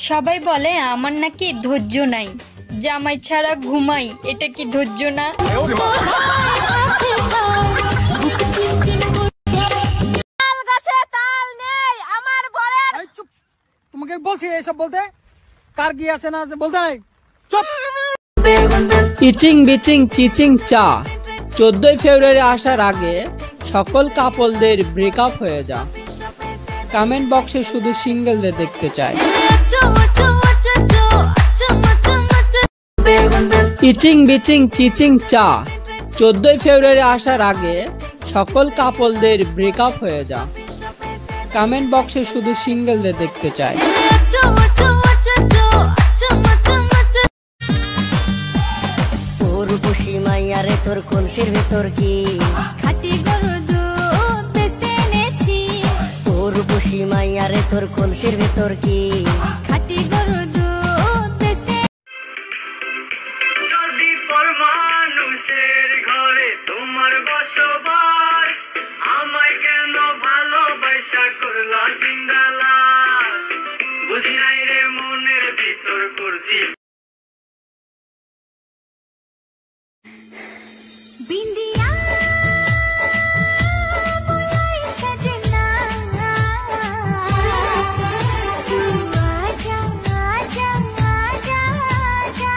সবাই বলে আমার নাকি ধৈর্য নাই, জামাই ছাড়া ঘুমাই, এটা কি ধৈর্য না? তোমাকে বলছি এসব বলতে, কার কি আছে না বলতে নাই। চুপ। ইচিং বিচিং চিচিং চা 14 ফেব্রুয়ারি আসার আগে সকল কাপলদের ব্রেকআপ হয়ে যা। কমেন্ট বক্সে শুধু সিঙ্গেলদের দেখতে চাই। ইচিং বিচিং চিচিং চা 14 ফেব্রুয়ারি আসার আগে সকল কাপলদের ব্রেকআপ হয়ে যা। কমেন্ট বক্সে শুধু সিঙ্গেলদের দেখতে চাই। রূপসী মাইয়ারে তোর কলসির ভেতর কি খাটি গরুর দুধ বেচতে এনেছি। ও রূপসী মাইয়ারে তোর কলসির ভেতর কি খাটি গরুর দুধ বেচতে। যদি পর মানুষের ঘরে তোমার বসবাস, আমায় কেন ভালোবাসা করলা জিন্দা লাশ? বুঝি নাই রে মনের ভিতর করছি बिंदिया बुलाई सजना, तू आजा आजा आजा आजा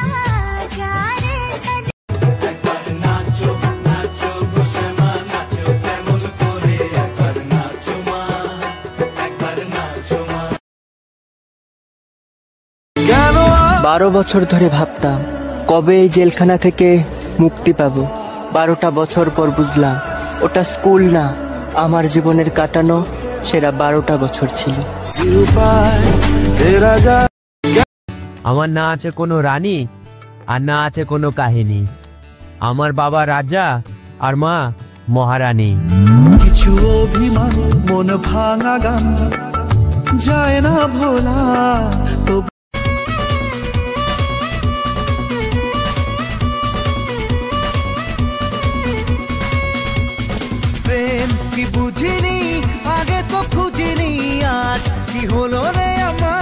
आजा रे सजना। একবার নাচো নাচো গোশামা নাচো কেমন করে, একবার নাচো মা, একবার নাচো মা। 12 বছর ধরে ভাবতাম কবে এই জেলখানা থেকে মুক্তি পাবো। 12টা বছর পর বুঝলাম ওটা স্কুল না, আমার জীবনের কাটানো সেরা 12টা বছর ছিল। আমার না আছে কোনো রানী আর না আছে কোনো কাহিনী। আমার বাবা রাজা আর মা মহারানী। কিছু অভিমান মন ভাঙা গান যায় না ভোলা। তো প্রেম কি বুঝিনি আগে তো খুঁজিনি, আজ কি হলো রে আমার।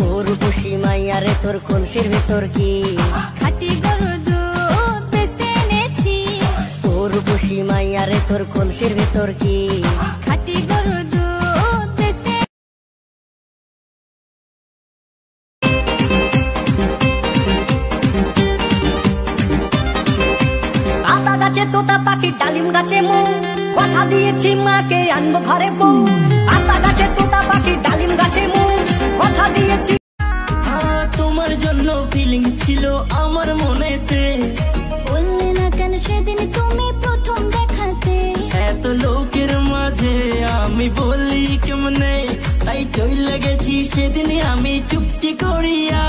ও রূপসী মাইয়ারে তোর কলসির ভেতর কি খাটি গরুর দুধ বেচতে এনেছি। ও রূপসী মাইয়ারে তোর কলসির ভেতর কি খাটি গরুর দুধ বেচতে। আতা গাছে তোতা পাখি ডালিম গাছে মৌ, কথা দিয়েছি মাকে আনবো ঘরে বউ। আতা গাছে তোতা পাখি ডালিম গাছে মৌ, কথা দিয়েছি। তোমার জন্য ফিলিংস ছিল আমার মনেতে, বললে না কেন সেদিন তুমি প্রথম দেখাতে। এত লোকের মাঝে আমি বলি কেমনে, তাই চলে গেছি সেদিন আমি চুপটি করিয়া।